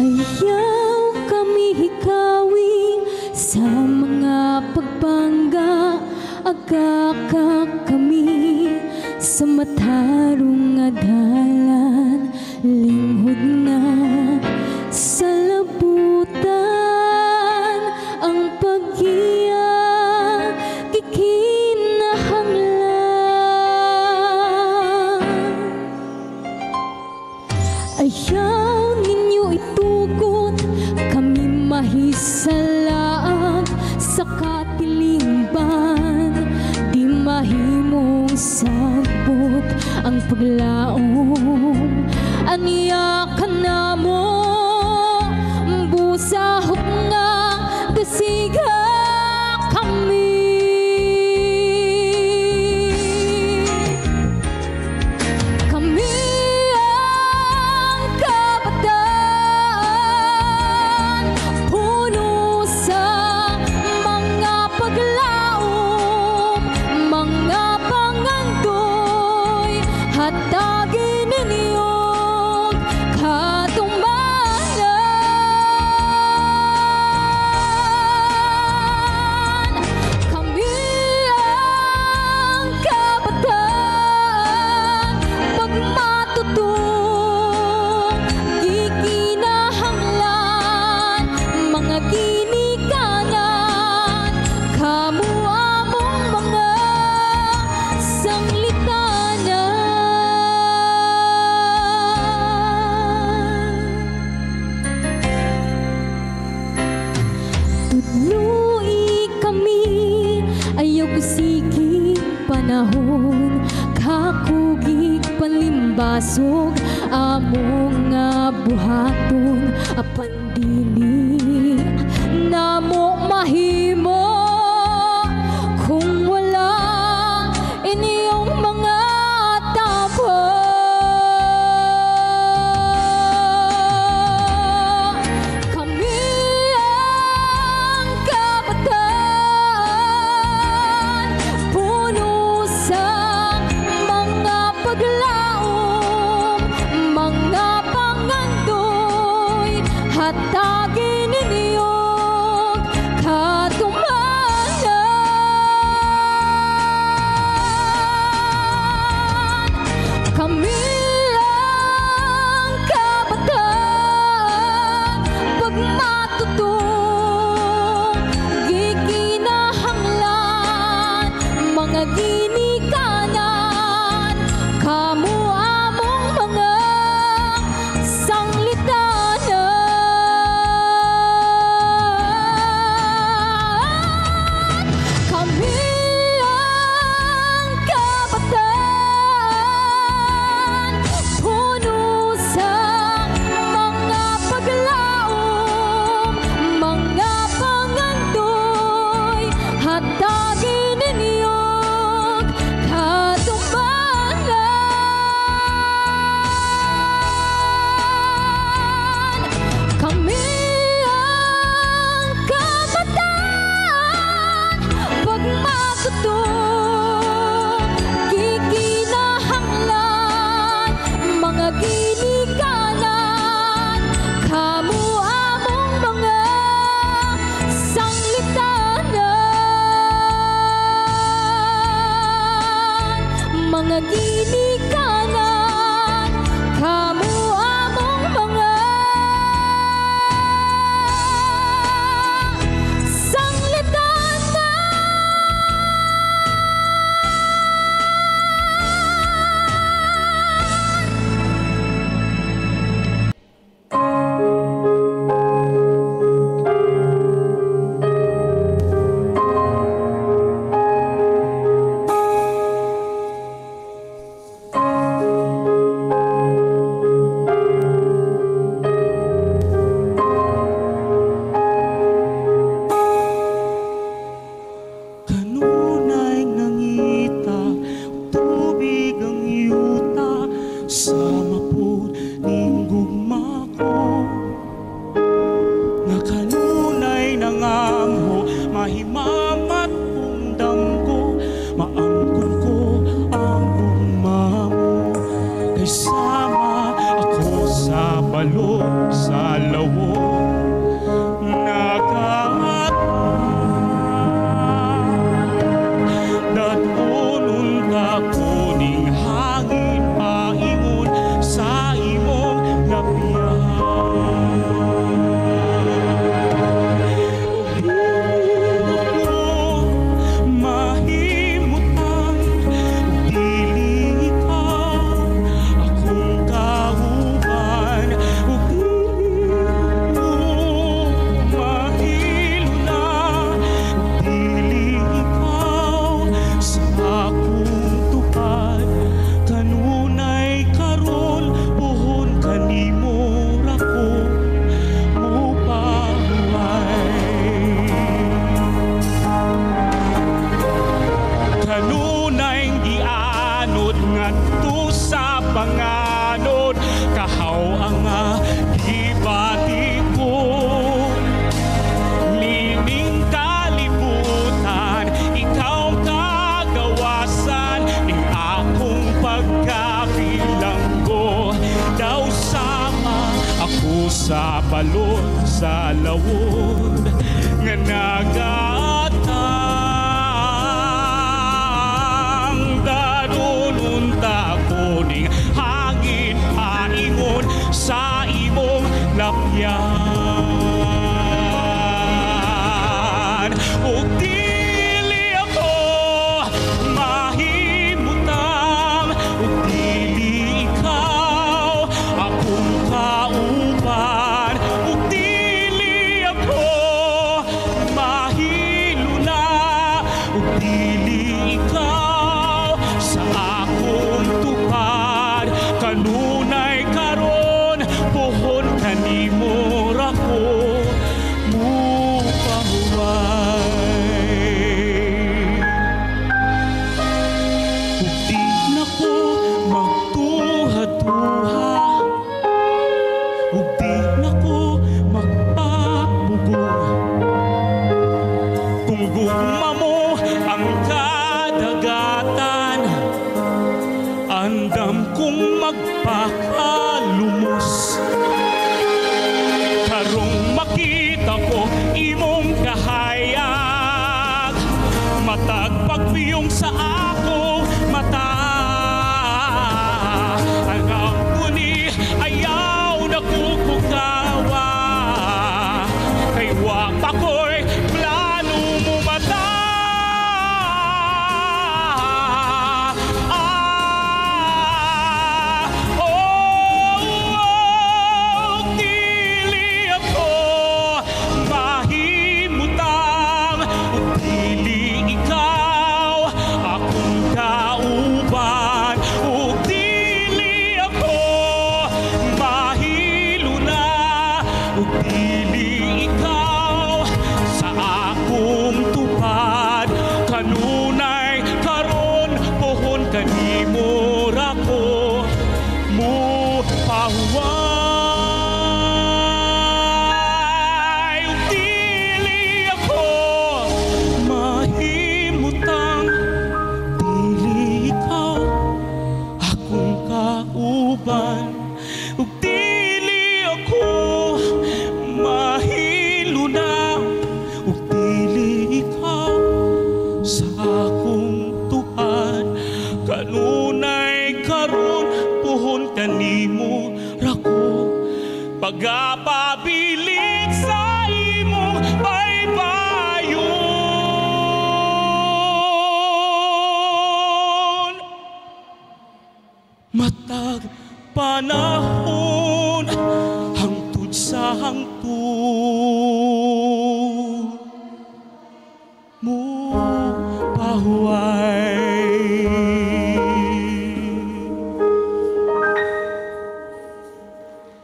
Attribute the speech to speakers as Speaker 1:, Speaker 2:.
Speaker 1: Ayaw kami hikawi sa mga pagpangga, agaka kami sa matarong adalan, linghod na sa labutan ang pag-iya kikinahanglan. Ayaw ninyo itugot kami mahisalaan sa katilingban, di mahimong sabot ang paglaom. Aniya ka na mo busahok nga gasiga kami. Kami ang kabataan, puno sa mga paglaom, mga pangandoy, hatagin ninyong katumanan. Kami ang kabataan, pag matutong gikinahanglan, mga ginikanan, kamu among mga sanglitanan. Tudloi kami, ayaw kusigig panahon, kakugig panlimbasog, among nga buhaton, apan dili namo mahimo kung wala inyong mga tabo. Kami ang kabataan, puno sa mga paglaom, mga pangandoy, hatagin ninyong katumanan. Kami ang kabataan, pag matutong gikinahanglan, mga ginikanan, kamu among mga sanglitanan. Kami ang kabataan, puno sa mga paglaom, mga pangandoy, hatagin ninyong katumanan. Kami ang kabataan, pag matutong gikinahanglan, mga ginikanan, kamu among mga sanglitanan. Mga ginikanan, kamu among mga sanglitanan.
Speaker 2: Kanunay nangita, tubig ang yuta, sama po ning gugma ko. Nga kanunay nangamho, mahimamat kong damgo, maangkon ko ang gugma mo. Kay sama ako sa balog, sa lawa. sa balon sa lawod nga nagatang daron unta ko ning hangin paingon sa imong lapyan ug dili ako mahimutang ug dili ikaw akong kauban ug dili ako mahiluna ug dili ikaw sa akong tupad kanunay karon pohon kanimo ra ko mupahuway ug di na ko magtuha-tuha ug di na ko magpapugong kung gugma mo ang kadagatan andam kong magpakalumos karong makita ko imong kahayag matag pagpiyong sa ako mata ang ni ayaw na kukukawa kay wa pa ko'y plano mo mata dili ako mahimutang ug dili ikaw akong kauban ug dili ako mahiluna ug dili ikaw sa akong tupad kanunay karon pohon kanimo ra ko mupahuway ug dili ako mahimutang dili ikaw akong kauban ug dili ako mahiluna ug dili ikaw sa akong tuhan kanunay karon puhon kanimo ra ko pagapabilig sa imong baybayon matag panahon